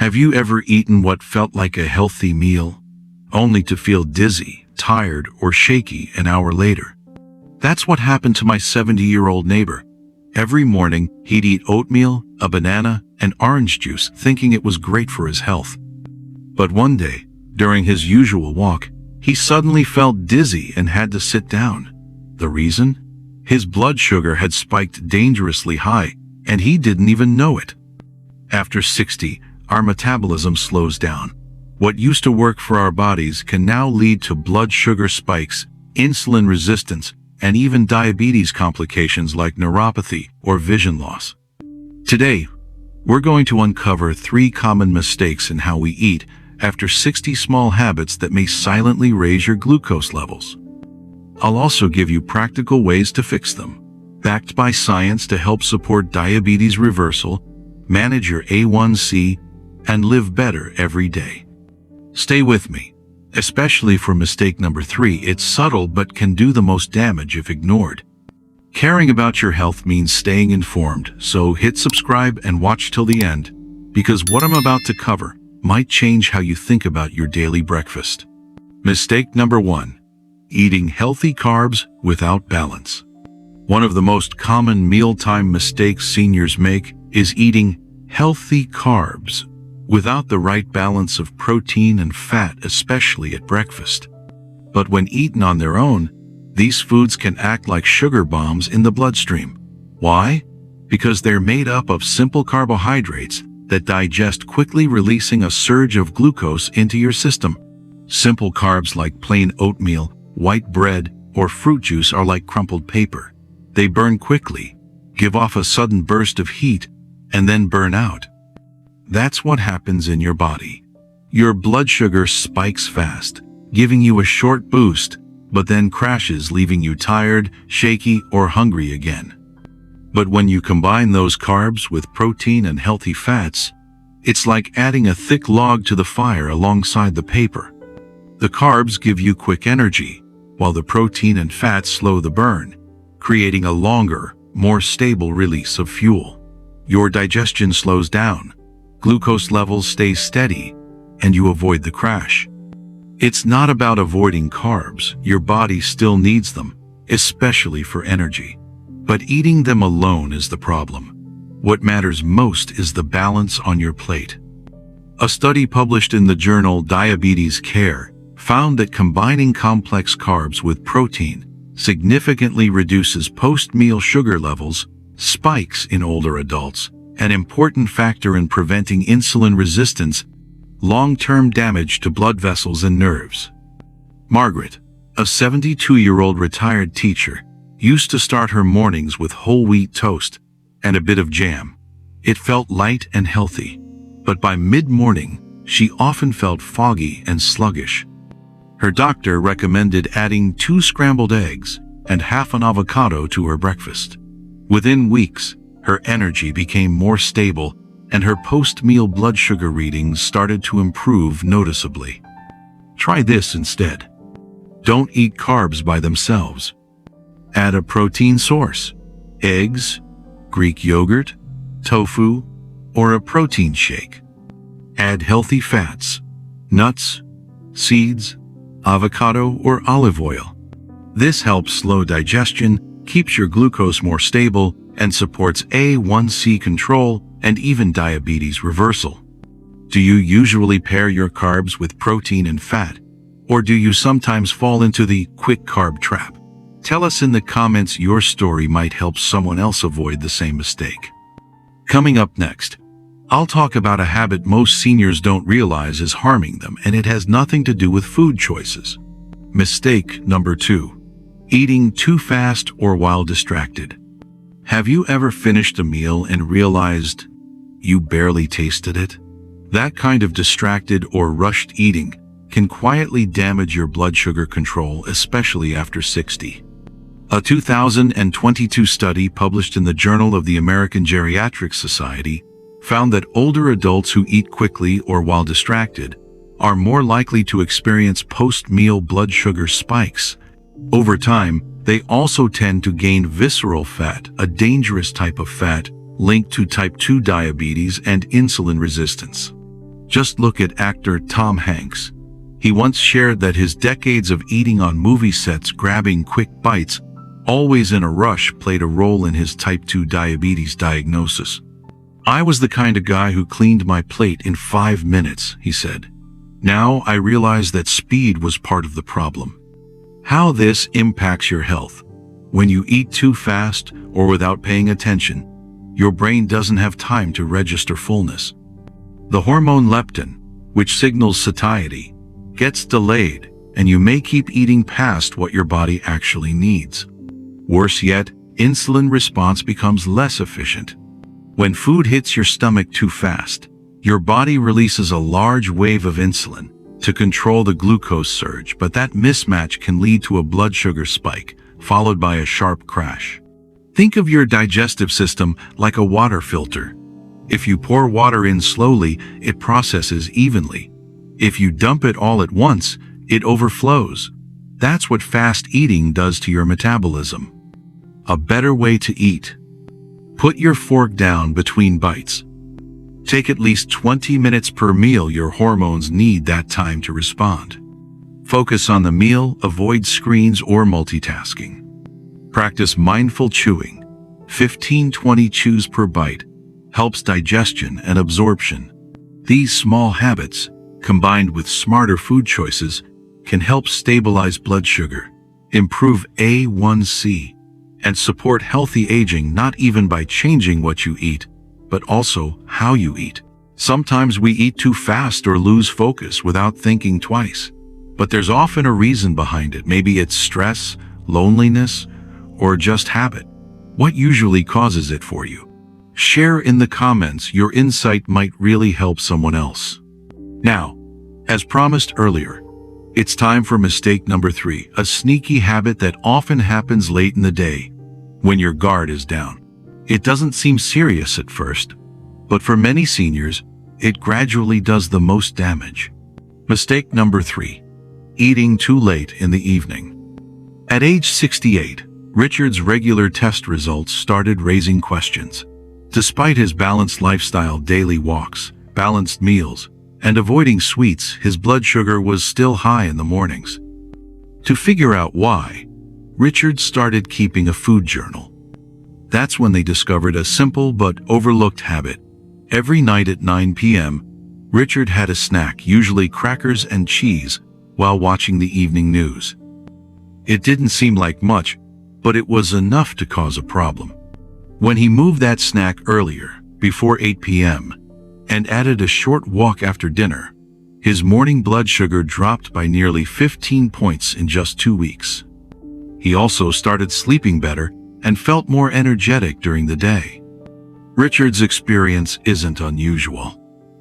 Have you ever eaten what felt like a healthy meal, only to feel dizzy, tired, or shaky an hour later? That's what happened to my 70-year-old neighbor. Every morning, he'd eat oatmeal, a banana, and orange juice, thinking it was great for his health. But one day, during his usual walk, he suddenly felt dizzy and had to sit down. The reason? His blood sugar had spiked dangerously high, and he didn't even know it. After 60, our metabolism slows down. What used to work for our bodies can now lead to blood sugar spikes, insulin resistance, and even diabetes complications like neuropathy or vision loss. Today, we're going to uncover 3 common mistakes in how we eat after 60 small habits that may silently raise your glucose levels. I'll also give you practical ways to fix them, backed by science to help support diabetes reversal, manage your A1C, and live better every day. Stay with me, especially for mistake number 3. It's subtle but can do the most damage if ignored. Caring about your health means staying informed, so hit subscribe and watch till the end, because what I'm about to cover might change how you think about your daily breakfast. Mistake number 1. Eating healthy carbs without balance. One of the most common mealtime mistakes seniors make is eating healthy carbs without the right balance of protein and fat, especially at breakfast. But when eaten on their own, these foods can act like sugar bombs in the bloodstream. Why? Because they're made up of simple carbohydrates that digest quickly, releasing a surge of glucose into your system. Simple carbs like plain oatmeal, white bread, or fruit juice are like crumpled paper. They burn quickly, give off a sudden burst of heat, and then burn out. That's what happens in your body. Your blood sugar spikes fast, giving you a short boost, but then crashes, leaving you tired, shaky, or hungry again. But when you combine those carbs with protein and healthy fats, it's like adding a thick log to the fire alongside the paper. The carbs give you quick energy, while the protein and fats slow the burn, creating a longer, more stable release of fuel. Your digestion slows down, glucose levels stay steady, and you avoid the crash. It's not about avoiding carbs. Your body still needs them, especially for energy. But eating them alone is the problem. What matters most is the balance on your plate. A study published in the journal Diabetes Care found that combining complex carbs with protein significantly reduces post-meal sugar levels, spikes in older adults, an important factor in preventing insulin resistance, long-term damage to blood vessels and nerves. Margaret, a 72-year-old retired teacher, used to start her mornings with whole wheat toast and a bit of jam. It felt light and healthy, but by mid-morning, she often felt foggy and sluggish. Her doctor recommended adding 2 scrambled eggs and half an avocado to her breakfast. Within weeks, her energy became more stable and her post-meal blood sugar readings started to improve noticeably. Try this instead. Don't eat carbs by themselves. Add a protein source: eggs, Greek yogurt, tofu, or a protein shake. Add healthy fats: nuts, seeds, avocado, or olive oil. This helps slow digestion, keeps your glucose more stable, and supports A1C control and even diabetes reversal. Do you usually pair your carbs with protein and fat, or do you sometimes fall into the quick carb trap? Tell us in the comments. Your story might help someone else avoid the same mistake. Coming up next, I'll talk about a habit most seniors don't realize is harming them, and it has nothing to do with food choices. Mistake number 2. Eating too fast or while distracted. Have you ever finished a meal and realized you barely tasted it? That kind of distracted or rushed eating can quietly damage your blood sugar control, especially after 60. A 2022 study published in the Journal of the American Geriatric Society found that older adults who eat quickly or while distracted are more likely to experience post-meal blood sugar spikes. Over time, they also tend to gain visceral fat, a dangerous type of fat linked to type 2 diabetes and insulin resistance. Just look at actor Tom Hanks. He once shared that his decades of eating on movie sets, grabbing quick bites, always in a rush, played a role in his type 2 diabetes diagnosis. "I was the kind of guy who cleaned my plate in 5 minutes," he said. "Now I realize that speed was part of the problem." How this impacts your health. When you eat too fast or without paying attention, your brain doesn't have time to register fullness. The hormone leptin, which signals satiety, gets delayed, and you may keep eating past what your body actually needs. Worse yet, insulin response becomes less efficient. When food hits your stomach too fast, your body releases a large wave of insulin to control the glucose surge, but that mismatch can lead to a blood sugar spike, followed by a sharp crash. Think of your digestive system like a water filter. If you pour water in slowly, it processes evenly. If you dump it all at once, it overflows. That's what fast eating does to your metabolism. A better way to eat. Put your fork down between bites. Take at least 20 minutes per meal. Your hormones need that time to respond. Focus on the meal, avoid screens or multitasking. Practice mindful chewing. 15-20 chews per bite helps digestion and absorption. These small habits, combined with smarter food choices, can help stabilize blood sugar, improve A1C, and support healthy aging, not even by changing what you eat, but also how you eat. Sometimes we eat too fast or lose focus without thinking twice. But there's often a reason behind it. Maybe it's stress, loneliness, or just habit. What usually causes it for you? Share in the comments. Your insight might really help someone else. Now, as promised earlier, it's time for mistake number 3, a sneaky habit that often happens late in the day, when your guard is down. It doesn't seem serious at first, but for many seniors, it gradually does the most damage. Mistake number 3, eating too late in the evening. At age 68, Richard's regular test results started raising questions. Despite his balanced lifestyle, daily walks, balanced meals, and avoiding sweets, his blood sugar was still high in the mornings. To figure out why, Richard started keeping a food journal. That's when they discovered a simple but overlooked habit. Every night at 9 p.m., Richard had a snack, usually crackers and cheese, while watching the evening news. It didn't seem like much, but it was enough to cause a problem. When he moved that snack earlier, before 8 p.m., and added a short walk after dinner, his morning blood sugar dropped by nearly 15 points in just 2 weeks. He also started sleeping better and felt more energetic during the day. Richard's experience isn't unusual.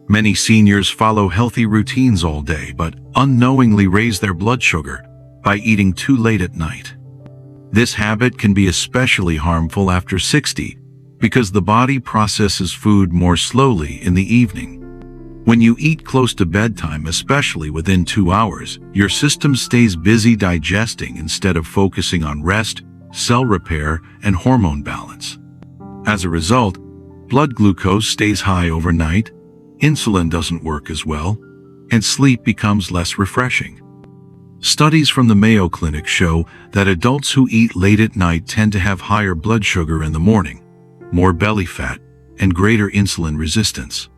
Many seniors follow healthy routines all day but unknowingly raise their blood sugar by eating too late at night. This habit can be especially harmful after 60 because the body processes food more slowly in the evening. When you eat close to bedtime, especially within 2 hours, your system stays busy digesting instead of focusing on rest, cell repair, and hormone balance. As a result, blood glucose stays high overnight, insulin doesn't work as well, and sleep becomes less refreshing. Studies from the Mayo Clinic show that adults who eat late at night tend to have higher blood sugar in the morning, more belly fat, and greater insulin resistance.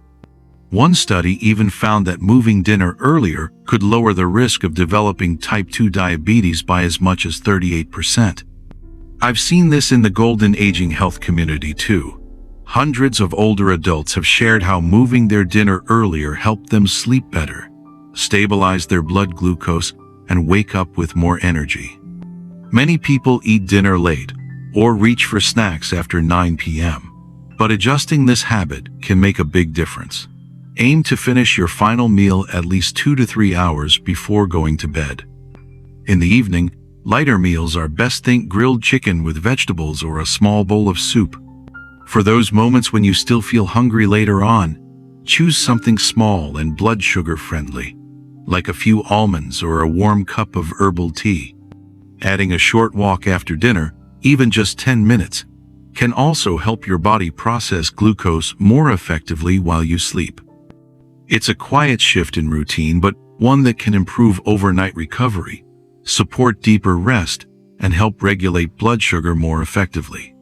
One study even found that moving dinner earlier could lower the risk of developing type 2 diabetes by as much as 38%. I've seen this in the golden aging health community too. Hundreds of older adults have shared how moving their dinner earlier helped them sleep better, stabilize their blood glucose, and wake up with more energy. Many people eat dinner late or reach for snacks after 9 p.m., but adjusting this habit can make a big difference. Aim to finish your final meal at least 2 to 3 hours before going to bed. In the evening, lighter meals are best. Think grilled chicken with vegetables or a small bowl of soup. For those moments when you still feel hungry later on, choose something small and blood sugar friendly, like a few almonds or a warm cup of herbal tea. Adding a short walk after dinner, even just 10 minutes, can also help your body process glucose more effectively while you sleep. It's a quiet shift in routine, but one that can improve overnight recovery, support deeper rest, and help regulate blood sugar more effectively.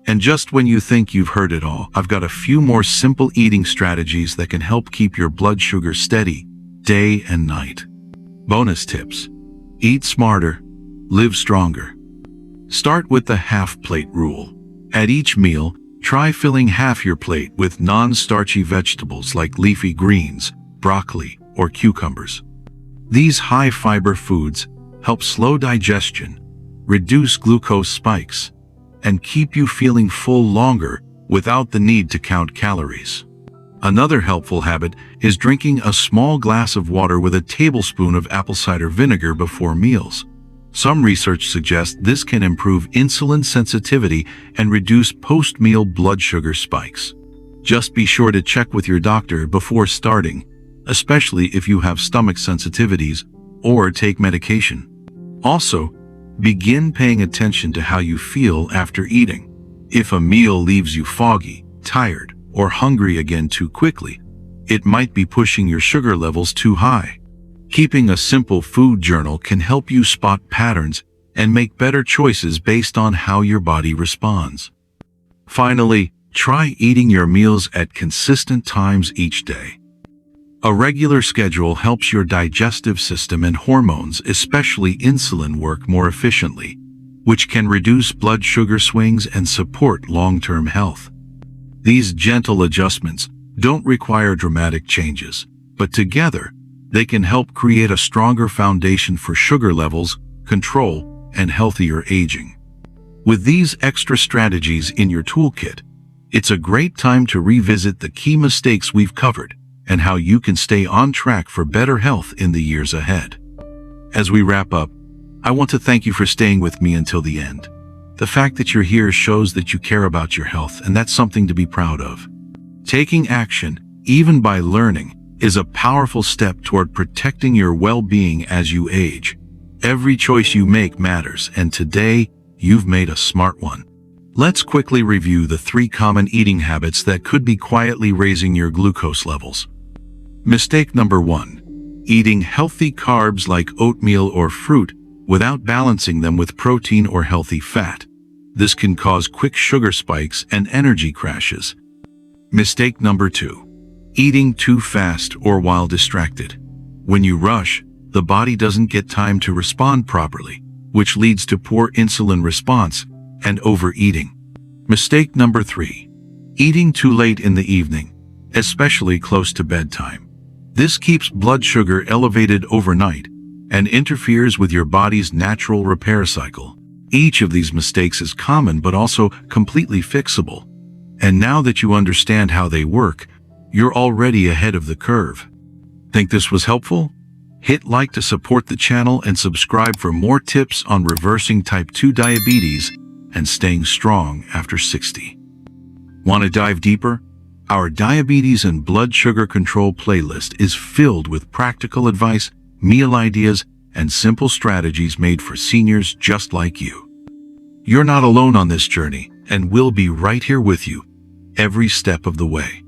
And just when you think you've heard it all, I've got a few more simple eating strategies that can help keep your blood sugar steady, day and night. Bonus tips. Eat smarter, live stronger. Start with the half-plate rule. At each meal, try filling half your plate with non-starchy vegetables like leafy greens, broccoli, or cucumbers. These high-fiber foods help slow digestion, reduce glucose spikes, and keep you feeling full longer without the need to count calories. Another helpful habit is drinking a small glass of water with a tablespoon of apple cider vinegar before meals. Some research suggests this can improve insulin sensitivity and reduce post-meal blood sugar spikes. Just be sure to check with your doctor before starting, especially if you have stomach sensitivities or take medication. Also, begin paying attention to how you feel after eating. If a meal leaves you foggy, tired, or hungry again too quickly, it might be pushing your sugar levels too high. Keeping a simple food journal can help you spot patterns and make better choices based on how your body responds. Finally, try eating your meals at consistent times each day. A regular schedule helps your digestive system and hormones, especially insulin, work more efficiently, which can reduce blood sugar swings and support long-term health. These gentle adjustments don't require dramatic changes, but together, they can help create a stronger foundation for sugar levels, control, and healthier aging. With these extra strategies in your toolkit, it's a great time to revisit the key mistakes we've covered and how you can stay on track for better health in the years ahead. As we wrap up, I want to thank you for staying with me until the end. The fact that you're here shows that you care about your health, and that's something to be proud of. Taking action, even by learning, is a powerful step toward protecting your well-being as you age. Every choice you make matters, and today, you've made a smart one. Let's quickly review the 3 common eating habits that could be quietly raising your glucose levels. Mistake number 1. Eating healthy carbs like oatmeal or fruit without balancing them with protein or healthy fat. This can cause quick sugar spikes and energy crashes. Mistake number 2. Eating too fast or while distracted. When you rush, the body doesn't get time to respond properly, which leads to poor insulin response and overeating. Mistake number 3. Eating too late in the evening, especially close to bedtime. This keeps blood sugar elevated overnight and interferes with your body's natural repair cycle. Each of these mistakes is common but also completely fixable. And now that you understand how they work, you're already ahead of the curve. Think this was helpful? Hit like to support the channel and subscribe for more tips on reversing type 2 diabetes and staying strong after 60. Want to dive deeper? Our diabetes and blood sugar control playlist is filled with practical advice, meal ideas, and simple strategies made for seniors just like you. You're not alone on this journey, and we'll be right here with you every step of the way.